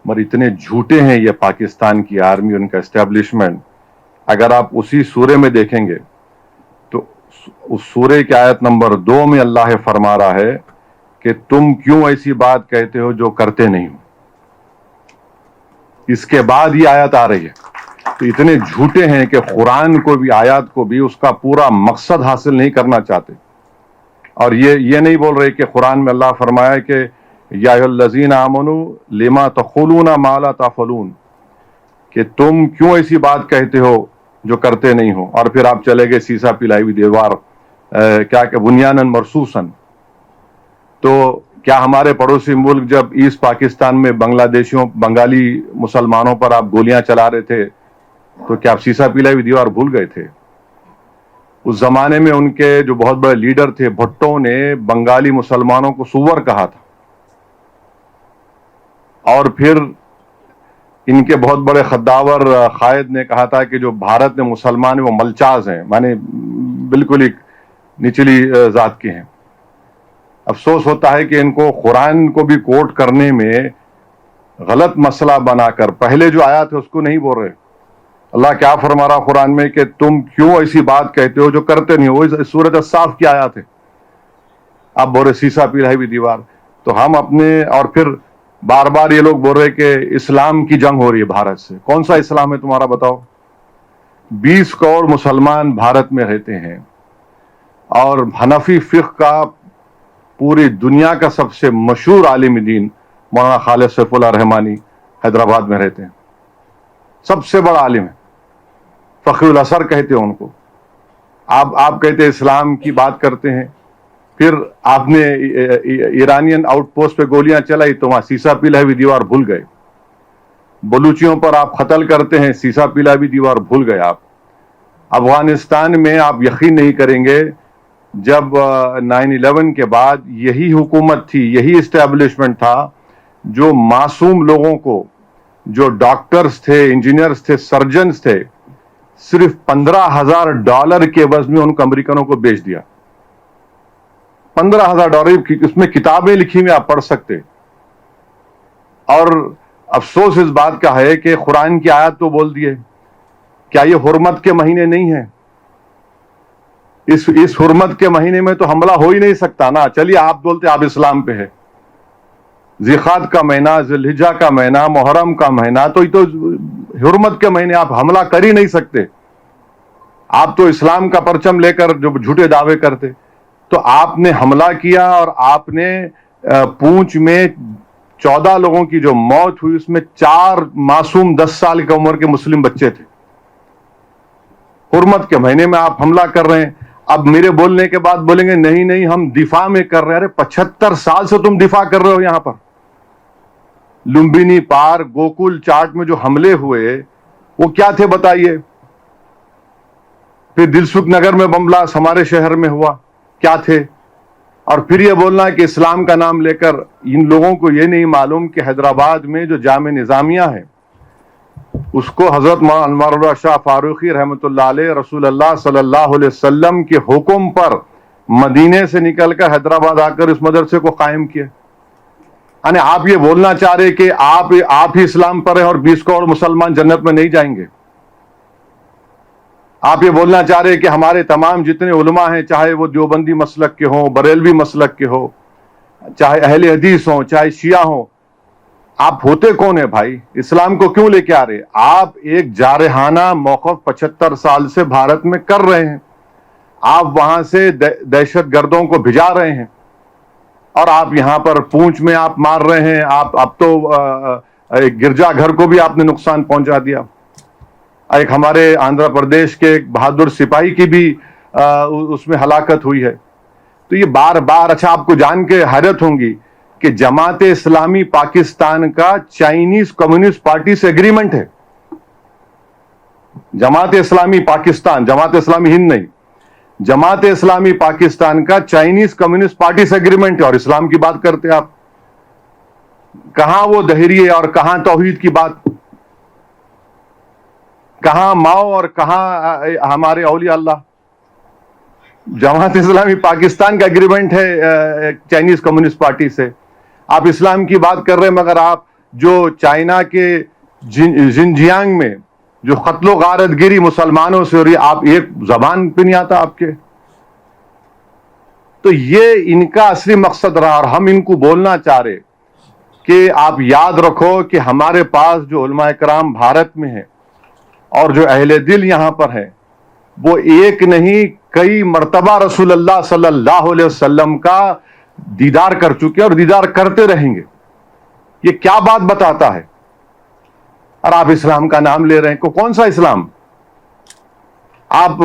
مگر اتنے جھوٹے ہیں یہ پاکستان کی آرمی، ان کا اسٹیبلشمنٹ. اگر آپ اسی سورے میں دیکھیں گے تو اس سورے کی آیت نمبر 2 میں اللہ فرما رہا ہے کہ تم کیوں ایسی بات کہتے ہو جو کرتے نہیں ہو. اس کے بعد یہ آیت آ رہی ہے. تو اتنے جھوٹے ہیں کہ قرآن کو بھی، آیات کو بھی، اس کا پورا مقصد حاصل نہیں کرنا چاہتے. اور یہ نہیں بول رہے کہ قرآن میں اللہ فرمایا کہ یا ایھا الذین آمنوا لما تقولون ما لا تفعلون، کہ تم کیوں ایسی بات کہتے ہو جو کرتے نہیں ہو. اور پھر آپ چلے گئے سیسا پلائی ہوئی دیوار، کیا کہ بنیانن مرصوصن. تو کیا ہمارے پڑوسی ملک جب ایسٹ پاکستان میں بنگالی مسلمانوں پر آپ گولیاں چلا رہے تھے تو کیا آپ سیسا پلائی ہوئی دیوار بھول گئے تھے؟ اس زمانے میں ان کے جو بہت بڑے لیڈر تھے بھٹو نے بنگالی مسلمانوں کو سور کہا تھا. اور پھر ان کے بہت بڑے خداور قائد نے کہا تھا کہ جو بھارت میں مسلمان ہیں وہ ملچاز ہیں، مانے بالکل ایک نچلی ذات کے ہیں. افسوس ہوتا ہے کہ ان کو قرآن کو بھی کوٹ کرنے میں غلط مسئلہ بنا کر پہلے جو آیا تھا اس کو نہیں بول رہے. اللہ کیا فرما رہا قرآن میں کہ تم کیوں ایسی بات کہتے ہو جو کرتے نہیں ہو. وہ سورۃ الصاف کی آیات ہے. آپ بول رہے سیسا پلائی ہوئی دیوار. تو ہم اپنے، اور پھر بار بار یہ لوگ بول رہے کہ اسلام کی جنگ ہو رہی ہے بھارت سے. کون سا اسلام ہے تمہارا بتاؤ؟ 20 کروڑ مسلمان بھارت میں رہتے ہیں، اور حنفی فقہ کا پوری دنیا کا سب سے مشہور عالم دین مولانا خالد سیف اللہ رحمانی حیدرآباد میں رہتے ہیں. سب سے بڑا عالم ہے، فخر الاثر کہتے ہیں ان کو. آپ کہتے ہیں اسلام کی بات کرتے ہیں. پھر آپ نے ایرانین آؤٹ پوسٹ پہ گولیاں چلائی تو وہاں سیسا پلائی ہوئی دیوار بھول گئے. بلوچیوں پر آپ قتل کرتے ہیں، سیسا پلائی ہوئی دیوار بھول گئے. آپ افغانستان میں آپ یقین نہیں کریں گے، جب 9/11 کے بعد یہی حکومت تھی، یہی اسٹیبلشمنٹ تھا جو معصوم لوگوں کو، جو ڈاکٹرز تھے، انجینئرز تھے، سرجنز تھے، صرف $15,000 کے عوض میں ان کو امریکنوں کو بیچ دیا. $15,000 اس میں کتابیں لکھی ہوئی آپ پڑھ سکتے. اور افسوس اس بات کا ہے کہ قرآن کی آیات تو بول دیے. کیا یہ حرمت کے مہینے نہیں ہیں؟ اس حرمت کے مہینے میں تو حملہ ہو ہی نہیں سکتا نا. چلیے آپ بولتے آپ اسلام پہ ہے. ذیقعد کا مہینہ، ذی الحجہ کا مہینہ، محرم کا مہینہ، تو یہ تو حرمت کے مہینے، آپ حملہ کر ہی نہیں سکتے. آپ تو اسلام کا پرچم لے کر جو جھوٹے دعوے کرتے. تو آپ نے حملہ کیا، اور آپ نے پونچھ میں 14 لوگوں کی جو موت ہوئی اس میں 4 معصوم 10 سال کی عمر کے مسلم بچے تھے. حرمت کے مہینے میں آپ حملہ کر رہے ہیں. اب میرے بولنے کے بعد بولیں گے نہیں نہیں ہم دفاع میں کر رہے ہیں. ارے 75 سال سے تم دفاع کر رہے ہو. یہاں پر لمبینی پار، گوکل چاٹ میں جو حملے ہوئے وہ کیا تھے بتائیے. پھر دلسکھ نگر میں بم بلاسٹ ہمارے شہر میں ہوا، کیا تھے. اور پھر یہ بولنا کہ اسلام کا نام لے کر، ان لوگوں کو یہ نہیں معلوم کہ حیدرآباد میں جو جامع نظامیہ ہے اس کو حضرت مولانا انوار اللہ شاہ فاروقی رحمۃ اللہ علیہ رسول اللہ صلی اللہ علیہ وسلم کے حکم پر مدینے سے نکل کر حیدرآباد آ کر اس مدرسے کو قائم کیا. یعنی آپ یہ بولنا چاہ رہے کہ آپ ہی اسلام پر ہیں اور 20 کروڑ مسلمان جنت میں نہیں جائیں گے. آپ یہ بولنا چاہ رہے کہ ہمارے تمام جتنے علماء ہیں، چاہے وہ دیوبندی مسلک کے ہوں، بریلوی مسلک کے ہوں، چاہے اہل حدیث ہوں، چاہے شیعہ ہوں، آپ ہوتے کون ہیں بھائی؟ اسلام کو کیوں لے کے آ رہے؟ آپ ایک جارحانہ موقف 75 سال سے بھارت میں کر رہے ہیں. آپ وہاں سے دہشت گردوں کو بھجا رہے ہیں، اور آپ یہاں پر پونچھ میں آپ مار رہے ہیں. اب تو ایک گرجا گھر کو بھی آپ نے نقصان پہنچا دیا. ایک ہمارے آندھرا پردیش کے ایک بہادر سپاہی کی بھی اس میں ہلاکت ہوئی ہے. تو یہ بار بار، اچھا آپ کو جان کے حیرت ہوں گی کہ جماعت اسلامی پاکستان کا چائنیز کمیونسٹ پارٹی سے ایگریمنٹ ہے. جماعت اسلامی پاکستان، جماعت اسلامی ہند نہیں، جماعت اسلامی پاکستان کا چائنیز کمیونسٹ پارٹی سے ایگریمنٹ ہے. اور اسلام کی بات کرتے آپ. کہاں وہ دہری ہے اور کہاں توحید کی بات؟ کہاں ماؤ اور کہاں ہمارے اولیاء اللہ؟ جماعت اسلامی پاکستان کا ایگریمنٹ ہے چائنیز کمیونسٹ پارٹی سے. آپ اسلام کی بات کر رہے ہیں مگر آپ جو چائنا کے زنجیانگ میں جو قتل و غارت گری مسلمانوں سے ہو رہی ہے، آپ ایک زبان پہ نہیں آتا آپ کے. تو یہ ان کا اصلی مقصد رہا، اور ہم ان کو بولنا چاہ رہے کہ آپ یاد رکھو کہ ہمارے پاس جو علماء کرام بھارت میں ہیں اور جو اہل دل یہاں پر ہیں، وہ ایک نہیں کئی مرتبہ رسول اللہ صلی اللہ علیہ وسلم کا دیدار کر چکے اور دیدار کرتے رہیں گے. یہ کیا بات بتاتا ہے؟ اور آپ اسلام کا نام لے رہے ہیں. کون سا اسلام؟ آپ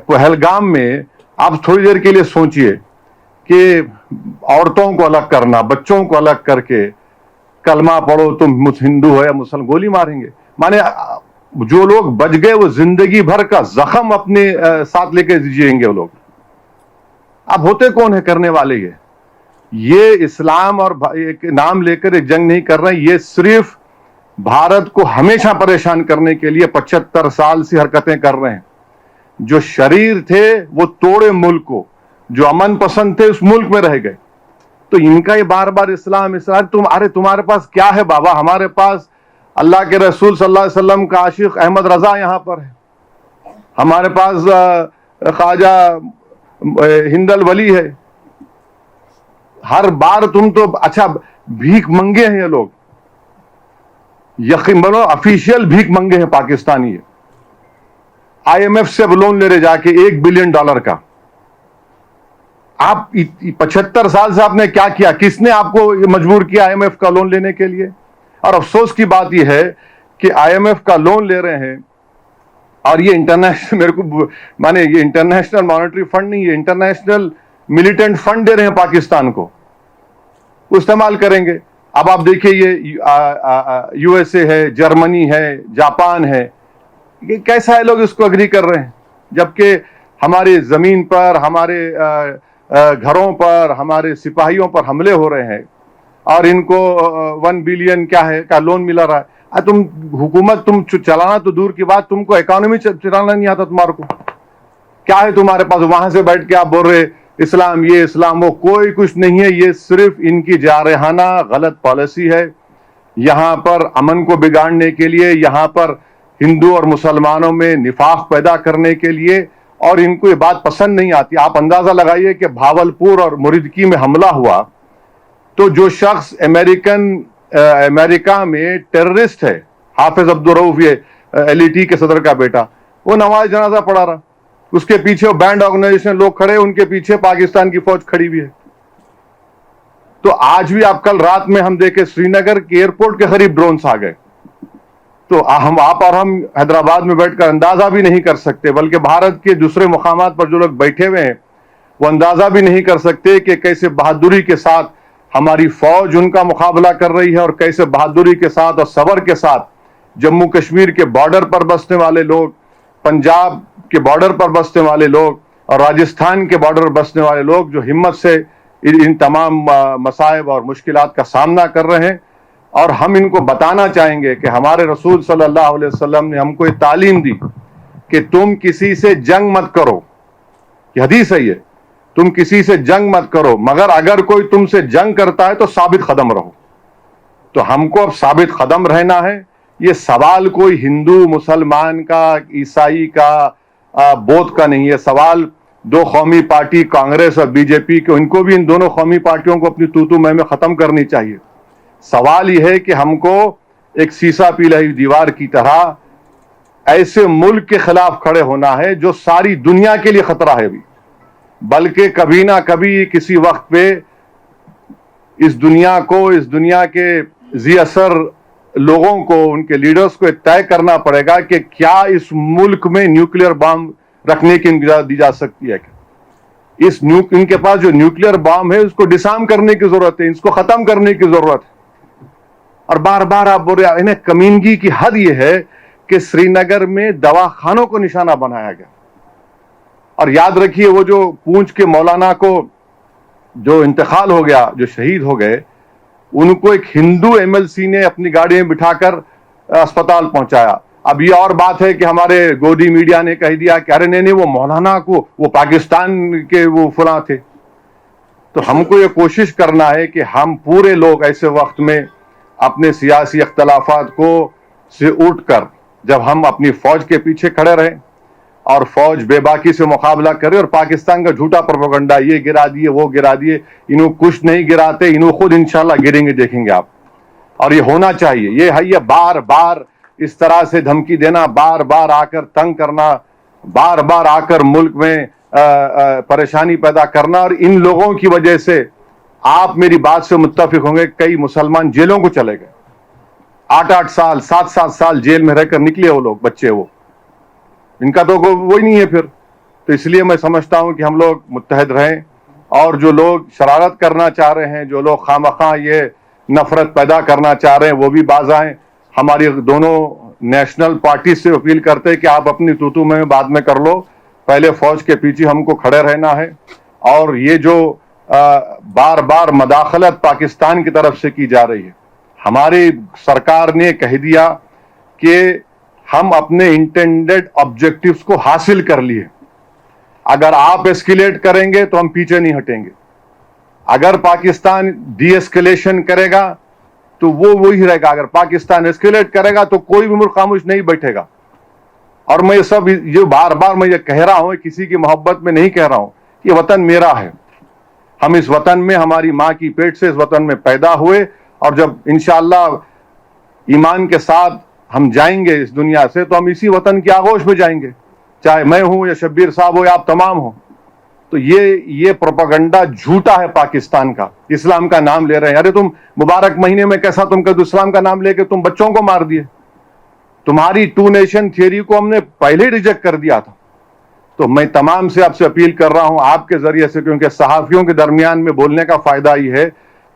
پہلگام میں آپ تھوڑی دیر کے لیے سوچئے کہ عورتوں کو الگ کرنا، بچوں کو الگ کر کے کلمہ پڑھو تم ہندو ہو یا مسلم، گولی ماریں گے. مانے جو لوگ بچ گئے وہ زندگی بھر کا زخم اپنے ساتھ لے کے جئیں گے وہ لوگ. اب ہوتے کون ہے کرنے والے؟ یہ اسلام اور ایک نام لے کر ایک جنگ نہیں کر رہے ہیں، یہ صرف بھارت کو ہمیشہ پریشان کرنے کے لیے 75 سال سے حرکتیں کر رہے ہیں. جو شریر تھے وہ توڑے ملک کو، جو امن پسند تھے اس ملک میں رہ گئے. تو ان کا یہ بار بار اسلام تمہارے پاس کیا ہے بابا؟ ہمارے پاس اللہ کے رسول صلی اللہ علیہ وسلم کا عاشق احمد رضا یہاں پر ہے، ہمارے پاس خواجہ ہند الولی ہے. ہر بار تم تو اچھا بھیک منگے ہیں یہ لوگ، یقین بنو افیشیل بھیک منگے ہیں پاکستانی. آئی ایم ایف سے لون لے رہے جا کے $1 بلین کا. آپ 75 سال سے آپ نے کیا کیا؟ کس نے آپ کو مجبور کیا آئی ایم ایف کا لون لینے کے لیے؟ اور افسوس کی بات یہ ہے کہ آئی ایم ایف کا لون لے رہے ہیں اور یہ انٹرنیشنل یہ انٹرنیشنل مانیٹری فنڈ نہیں، یہ انٹرنیشنل ملیٹنٹ فنڈ دے رہے ہیں پاکستان کو، استعمال کریں گے. اب آپ دیکھیں یہ یو ایس اے ہے، جرمنی ہے، جاپان ہے، یہ کیسا ہے لوگ اس کو اگری کر رہے ہیں، جبکہ ہماری زمین پر، ہمارے گھروں پر، ہمارے سپاہیوں پر حملے ہو رہے ہیں اور ان کو 1 بلین کا لون ملا رہا ہے. تم حکومت تم چلانا تو دور کی بات، تم کو اکانومی چلانا نہیں آتا تمہارے کو. کیا ہے تمہارے پاس؟ وہاں سے بیٹھ کے آپ بول رہے اسلام یہ اسلام وہ، کوئی کچھ نہیں ہے. یہ صرف ان کی جارحانہ غلط پالیسی ہے. یہاں پر امن کو بگاڑنے کے لیے، یہاں پر ہندو اور مسلمانوں میں نفاق پیدا کرنے کے لیے، اور ان کو یہ بات پسند نہیں آتی. آپ اندازہ لگائیے کہ بھاولپور اور مریدکی میں حملہ ہوا تو جو شخص امریکہ میں ٹیررسٹ ہے، حافظ عبدالرؤف، یہ ایل ای ٹی کے صدر کا بیٹا، وہ نماز جنازہ پڑھا رہا، اس کے پیچھے بینڈ آرگنائزیشن لوگ کھڑے، ان کے پیچھے پاکستان کی فوج کھڑی ہوئی ہے. تو آج بھی آپ کل رات میں ہم دیکھے سری نگر کے ایئرپورٹ کے قریب ڈرونز آ گئے. تو آپ اور ہم حیدرآباد میں بیٹھ کر اندازہ بھی نہیں کر سکتے، بلکہ بھارت کے دوسرے مقامات پر جو لوگ بیٹھے ہوئے ہیں وہ اندازہ بھی نہیں کر سکتے کہ کیسے بہادری کے ساتھ ہماری فوج ان کا مقابلہ کر رہی ہے، اور کیسے بہادری کے ساتھ اور صبر کے ساتھ جموں کشمیر کے بارڈر پر بسنے والے لوگ، پنجاب کے بارڈر پر بسنے والے لوگ اور راجستھان کے بارڈر پر بسنے والے لوگ جو ہمت سے ان تمام مصائب اور مشکلات کا سامنا کر رہے ہیں. اور ہم ان کو بتانا چاہیں گے کہ ہمارے رسول صلی اللہ علیہ وسلم نے ہم کو یہ تعلیم دی کہ تم کسی سے جنگ مت کرو. یہ حدیث ہے، یہ تم کسی سے جنگ مت کرو، مگر اگر کوئی تم سے جنگ کرتا ہے تو ثابت قدم رہو. تو ہم کو اب ثابت قدم رہنا ہے. یہ سوال کوئی ہندو مسلمان کا، عیسائی کا، بودھ کا نہیں ہے. سوال دو قومی پارٹی کانگریس اور بی جے پی کے، ان کو بھی ان دونوں قومی پارٹیوں کو اپنی تو میں ختم کرنی چاہیے. سوال یہ ہے کہ ہم کو ایک سیسا پی رہی دیوار کی طرح ایسے ملک کے خلاف کھڑے ہونا ہے جو ساری دنیا کے لیے خطرہ ہے بھی، بلکہ کبھی نہ کبھی کسی وقت پہ اس دنیا کے ذی اثر لوگوں کو، ان کے لیڈرز کو طے کرنا پڑے گا کہ کیا اس ملک میں نیوکلیئر بام رکھنے کی اجازت دی جا سکتی ہے. ان کے پاس جو نیوکلیئر بام ہے اس کو ڈسارم کرنے کی ضرورت ہے، اس کو ختم کرنے کی ضرورت ہے. اور بار بار آپ بول رہے ہیں، کمینگی کی حد یہ ہے کہ سری نگر میں دواخانوں کو نشانہ بنایا گیا. اور یاد رکھیے وہ جو پونچھ کے مولانا کو جو انتقال ہو گیا، جو شہید ہو گئے، ان کو ایک ہندو ایم ایل سی نے اپنی گاڑی میں بٹھا کر اسپتال پہنچایا. اب یہ اور بات ہے کہ ہمارے گودی میڈیا نے کہہ دیا کہ ارے نہیں وہ مولانا کو، وہ پاکستان کے وہ فلاں تھے. تو ہم کو یہ کوشش کرنا ہے کہ ہم پورے لوگ ایسے وقت میں اپنے سیاسی اختلافات کو سے اٹھ کر جب ہم اپنی فوج کے پیچھے کھڑے رہیں اور فوج بے باکی سے مقابلہ کرے اور پاکستان کا جھوٹا پروپیگنڈا یہ گرا دیے وہ گرا دیے، انہوں کچھ نہیں گراتے، انہوں خود انشاءاللہ گریں گے، دیکھیں گے آپ. اور یہ ہونا چاہیے. یہ ہے یہ بار بار اس طرح سے دھمکی دینا، بار بار آ کر تنگ کرنا، بار بار آ کر ملک میں پریشانی پیدا کرنا، اور ان لوگوں کی وجہ سے آپ میری بات سے متفق ہوں گے کئی مسلمان جیلوں کو چلے گئے. 8 سال 7 سال جیل میں رہ کر نکلے وہ لوگ، بچے وہ، ان کا تو وہی نہیں ہے پھر. تو اس لیے میں سمجھتا ہوں کہ ہم لوگ متحد رہیں، اور جو لوگ شرارت کرنا چاہ رہے ہیں، جو لوگ خواہ یہ نفرت پیدا کرنا چاہ رہے ہیں، وہ بھی باز آئیں. ہماری دونوں نیشنل پارٹی سے اپیل کرتے ہیں کہ آپ اپنی توتو میں بعد میں کر لو، پہلے فوج کے پیچھے ہم کو کھڑے رہنا ہے. اور یہ جو بار بار مداخلت پاکستان کی طرف سے کی جا رہی ہے، ہماری سرکار نے کہہ دیا کہ ہم اپنے انٹینڈڈ آبجیکٹیوز کو حاصل کر لیے. اگر آپ ایسکیلیٹ کریں گے تو ہم پیچھے نہیں ہٹیں گے. اگر پاکستان ڈی ایسکیلیشن کرے گا تو وہ وہی رہے گا، اگر پاکستان ایسکیلیٹ کرے گا تو کوئی بھی ملک خاموش نہیں بیٹھے گا. اور میں یہ بار بار میں یہ کہہ رہا ہوں، کسی کی محبت میں نہیں کہہ رہا ہوں، یہ وطن میرا ہے. ہم اس وطن میں، ہماری ماں کی پیٹ سے اس وطن میں پیدا ہوئے، اور جب انشاءاللہ ایمان کے ساتھ ہم جائیں گے اس دنیا سے تو ہم اسی وطن کی آغوش میں جائیں گے، چاہے میں ہوں یا شبیر صاحب ہو یا آپ تمام ہوں. تو یہ پروپیگنڈا جھوٹا ہے پاکستان کا. اسلام کا نام لے رہے ہیں. ارے تم مبارک مہینے میں کیسا تم کہتے اسلام کا نام لے کے تم بچوں کو مار دیے. تمہاری 2 نیشن تھیوری کو ہم نے پہلے ریجیکٹ کر دیا تھا. تو میں تمام سے آپ سے اپیل کر رہا ہوں آپ کے ذریعے سے، کیونکہ صحافیوں کے درمیان میں بولنے کا فائدہ یہ ہے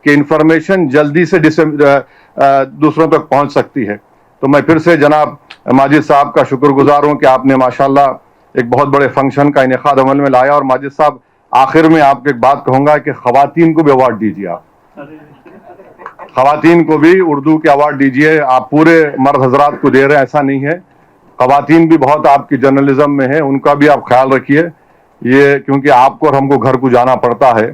کہ انفارمیشن جلدی سے دوسروں تک پہنچ سکتی ہے. تو میں پھر سے جناب ماجد صاحب کا شکر گزار ہوں کہ آپ نے ماشاءاللہ ایک بہت بڑے فنکشن کا انعقاد عمل میں لایا. اور ماجد صاحب آخر میں آپ کو ایک بات کہوں گا کہ خواتین کو بھی ایوارڈ دیجیے. آپ خواتین کو بھی اردو کے ایوارڈ دیجیے. آپ پورے مرد حضرات کو دے رہے ہیں ایسا نہیں ہے، خواتین بھی بہت آپ کی جرنلزم میں ہیں، ان کا بھی آپ خیال رکھیے. یہ کیونکہ آپ کو اور ہم کو گھر کو جانا پڑتا ہے.